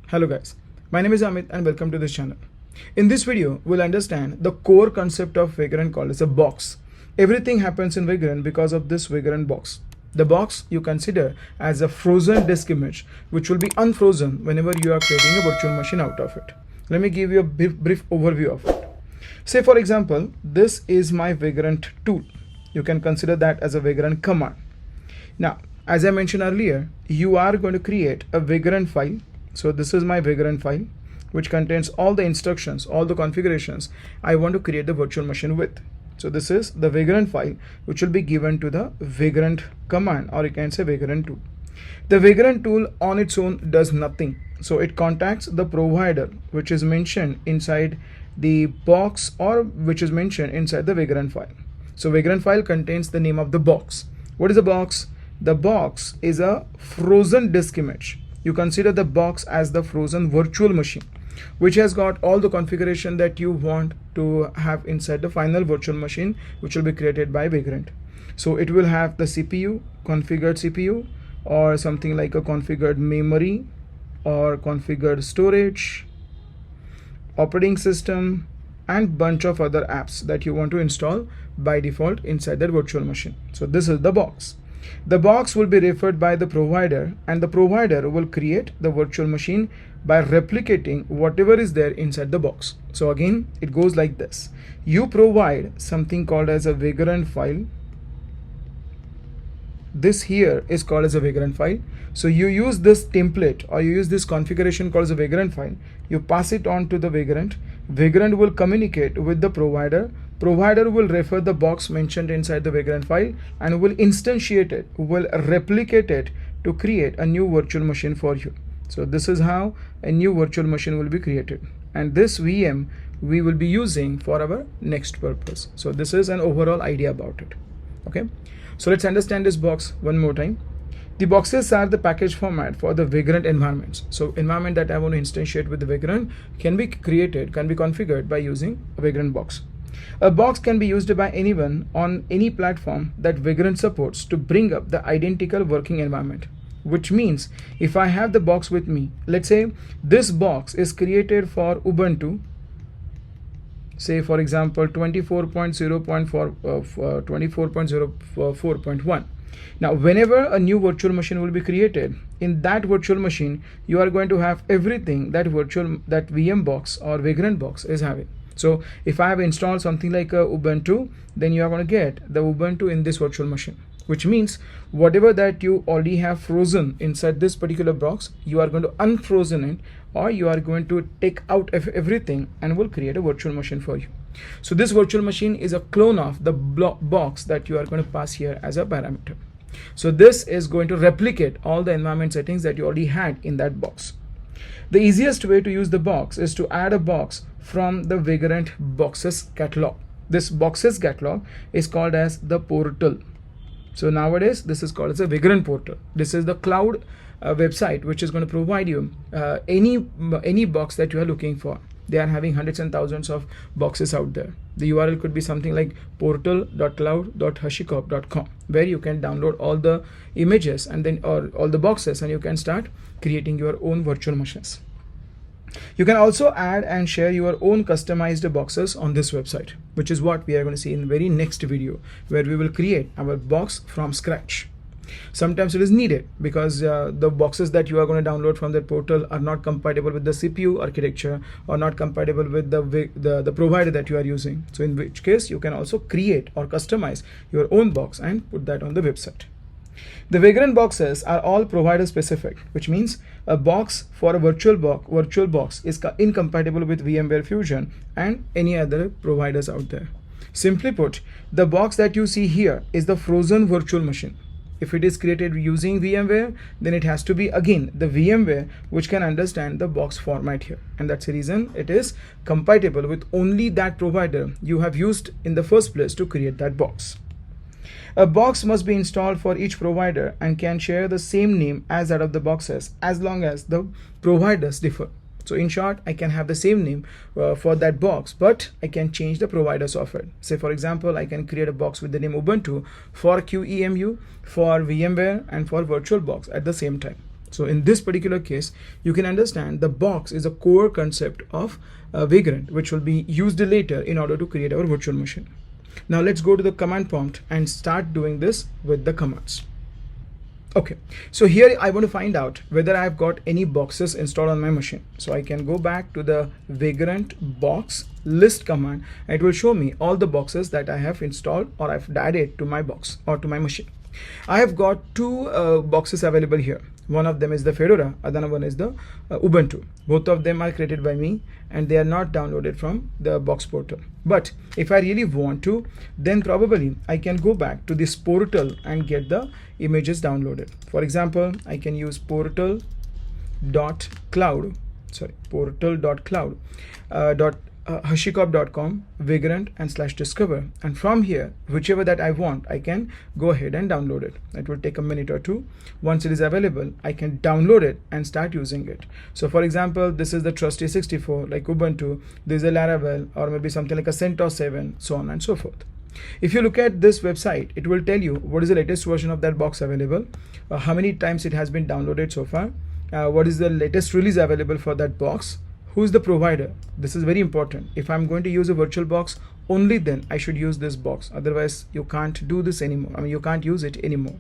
Hello guys, my name is Amit and welcome to this channel. In this video, we'll understand the core concept of Vagrant called as a box. Everything happens in Vagrant because of this Vagrant box. The box you consider as a frozen disk image which will be unfrozen whenever you are creating a virtual machine out of it. Let me give you a brief overview of it. Say for example, this is my Vagrant tool. You can consider that as a Vagrant command. Now, as I mentioned earlier, you are going to create a Vagrant file. So this is my Vagrant file which contains all the instructions, all the configurations I want to create the virtual machine with. So this is the Vagrant file which will be given to the Vagrant command, or you can say Vagrant tool. The Vagrant tool on its own does nothing. So it contacts the provider which is mentioned inside the box or which is mentioned inside the Vagrant file. So Vagrant file contains the name of the box. What is the box? The box is a frozen disk image. You consider the box as the frozen virtual machine which has got all the configuration that you want to have inside the final virtual machine which will be created by Vagrant. So it will have the CPU, configured CPU, or something like a configured memory or configured storage, operating system, and bunch of other apps that you want to install by default inside that virtual machine. So this is the box. The box will be referred by the provider, and the provider will create the virtual machine by replicating whatever is there inside the box. So again, it goes like this. You provide something called as a Vagrant file. This here is called as a Vagrant file. So you use this template or you use this configuration called as a Vagrant file. You pass it on to the Vagrant. Vagrant will communicate with the provider. Provider will refer the box mentioned inside the Vagrant file and will instantiate it, will replicate it to create a new virtual machine for you. So this is how a new virtual machine will be created, and this VM we will be using for our next purpose. So this is an overall idea about it. Okay, so let's understand this box one more time. The boxes are the package format for the Vagrant environments. So environment that I want to instantiate with the Vagrant can be created, can be configured by using a Vagrant box. A box can be used by anyone on any platform that Vagrant supports to bring up the identical working environment. Which means if I have the box with me, let's say this box is created for Ubuntu, say for example 24.0.4.1. Now whenever a new virtual machine will be created, in that virtual machine you are going to have everything that VM box or Vagrant box is having. So if I have installed something like a Ubuntu, then you are going to get the Ubuntu in this virtual machine, which means whatever that you already have frozen inside this particular box, you are going to unfrozen it, or you are going to take out everything and will create a virtual machine for you. So this virtual machine is a clone of the box that you are going to pass here as a parameter. So this is going to replicate all the environment settings that you already had in that box. The easiest way to use the box is to add a box from the Vagrant boxes catalog. This boxes catalog is called as the portal. So nowadays this is called as a Vagrant portal. This is the cloud website which is going to provide you any box that you are looking for. They are having hundreds and thousands of boxes out there. The URL could be something like portal.cloud.hashicorp.com, where you can download all the images and then or all the boxes, and you can start creating your own virtual machines. You can also add and share your own customized boxes on this website, which is what we are going to see in the very next video, where we will create our box from scratch. Sometimes it is needed because the boxes that you are going to download from that portal are not compatible with the CPU architecture or not compatible with the provider that you are using. So in which case you can also create or customize your own box and put that on the website. The Vagrant boxes are all provider specific, which means a box for a virtual box is incompatible with VMware Fusion and any other providers out there. Simply put, the box that you see here is the frozen virtual machine. If it is created using VMware, then it has to be again the VMware which can understand the box format here, and that's the reason it is compatible with only that provider you have used in the first place to create that box. A box must be installed for each provider and can share the same name as that of the boxes as long as the providers differ. So in short, I can have the same name for that box, but I can change the providers of it. Say for example, I can create a box with the name Ubuntu for QEMU, for VMware, and for VirtualBox at the same time. So in this particular case, you can understand the box is a core concept of Vagrant, which will be used later in order to create our virtual machine. Now let's go to the command prompt and start doing this with the commands. Okay, so here I want to find out whether I've got any boxes installed on my machine. So I can go back to the Vagrant box list command. It will show me all the boxes that I have installed or I've added to my box or to my machine. I have got two boxes available here. One of them is the Fedora, other one is the Ubuntu. Both of them are created by me and they are not downloaded from the box portal. But if I really want to, then probably I can go back to this portal and get the images downloaded. For example, I can use portal.cloud, hashikop.com, Vagrant and /discover, and from here whichever that I want I can go ahead and download it. It will take a minute or two. Once it is available, I can download it and start using it. So for example, this is the Trusty 64 like Ubuntu, this is a Laravel or maybe something like a CentOS 7, so on and so forth. If you look at this website, it will tell you what is the latest version of that box available, how many times it has been downloaded so far, what is the latest release available for that box, who's the provider. This is very important. If I'm going to use a virtual box, only then I should use this box. Otherwise, you can't do this anymore. I mean, you can't use it anymore.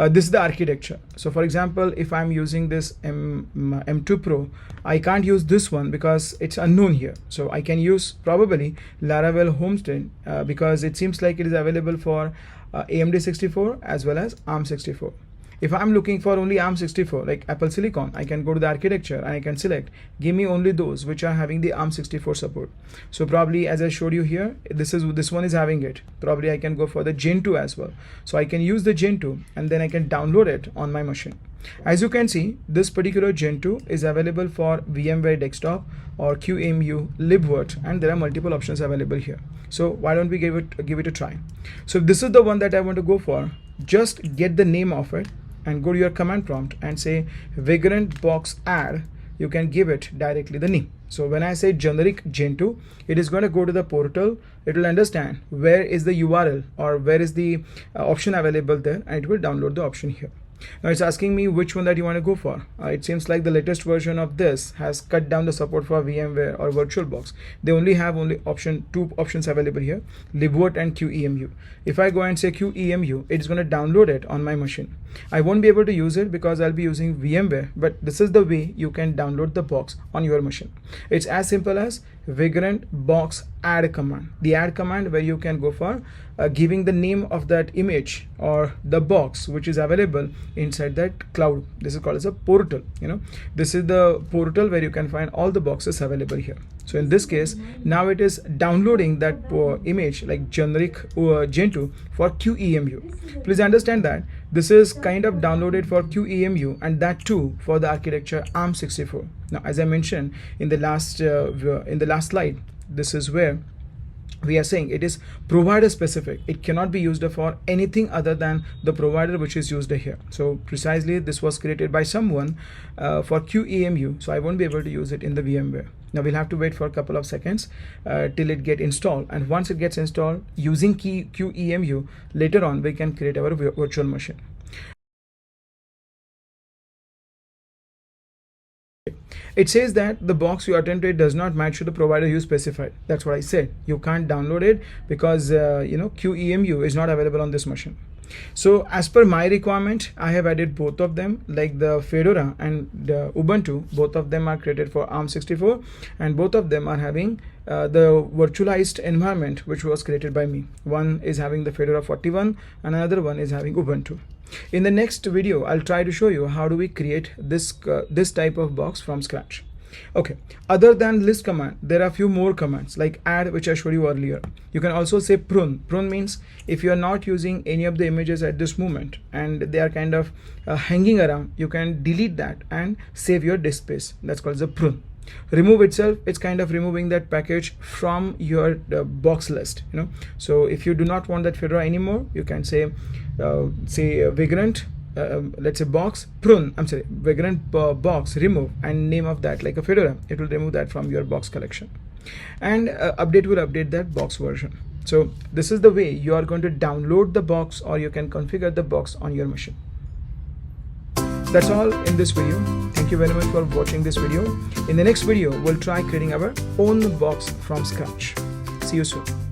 This is the architecture. So for example, if I'm using this M2 Pro, I can't use this one because it's unknown here. So I can use probably Laravel Homestead because it seems like it is available for AMD 64 as well as ARM 64. If I'm looking for only ARM 64 like Apple Silicon, I can go to the architecture and I can select give me only those which are having the ARM 64 support. So probably as I showed you here, this one is having it. Probably I can go for the Gen 2 as well. So I can use the Gen 2 and then I can download it on my machine. As you can see, this particular Gen 2 is available for VMware Desktop or QEMU, libvirt, and there are multiple options available here. So why don't we give it a try? So this is the one that I want to go for. Just get the name of it and go to your command prompt and say Vagrant box add. You can give it directly the name. So when I say generic Gen 2, it is going to go to the portal. It will understand where is the URL or where is the option available there, and it will download the option here. Now it's asking me which one that you want to go for. It seems like the latest version of this has cut down the support for VMware or VirtualBox. They only have two options available here, libvirt and QEMU. If I go and say QEMU, it is going to download it on my machine. I won't be able to use it because I'll be using VMware, but this is the way you can download the box on your machine. It's as simple as Vagrant box add command. The add command where you can go for giving the name of that image or the box which is available inside that cloud. This is called as a portal. This is the portal where you can find all the boxes available here. So in this case, now it is downloading that image like generic Gen 2 for QEMU. Please understand that this is kind of downloaded for QEMU and that too for the architecture ARM 64. Now, as I mentioned in the last slide, this is where we are saying it is provider specific. It cannot be used for anything other than the provider which is used here. So precisely this was created by someone for QEMU, so I won't be able to use it in the VMware. Now we'll have to wait for a couple of seconds till it get installed, and once it gets installed using QEMU, later on we can create our virtual machine. It says that the box you attempted does not match to the provider you specified. That's what I said. You can't download it because QEMU is not available on this machine. So as per my requirement, I have added both of them, like the Fedora and the Ubuntu. Both of them are created for ARM 64 and both of them are having the virtualized environment which was created by me. One is having the Fedora 41 and another one is having Ubuntu. In the next video, I'll try to show you how do we create this type of box from scratch. Okay, other than list command, there are a few more commands like add, which I showed you earlier. You can also say prune. Prune means if you are not using any of the images at this moment and they are kind of hanging around, you can delete that and save your disk space. That's called the prune. Remove itself, it's kind of removing that package from your box list. So if you do not want that Fedora anymore, you can say Vagrant let's say box prune, Vagrant box remove, and name of that like a Fedora. It will remove that from your box collection, and update will update that box version. So this is the way you are going to download the box, or you can configure the box on your machine. That's all in this video. Thank you very much for watching this video. In the next video, we'll try creating our own box from scratch. See you soon.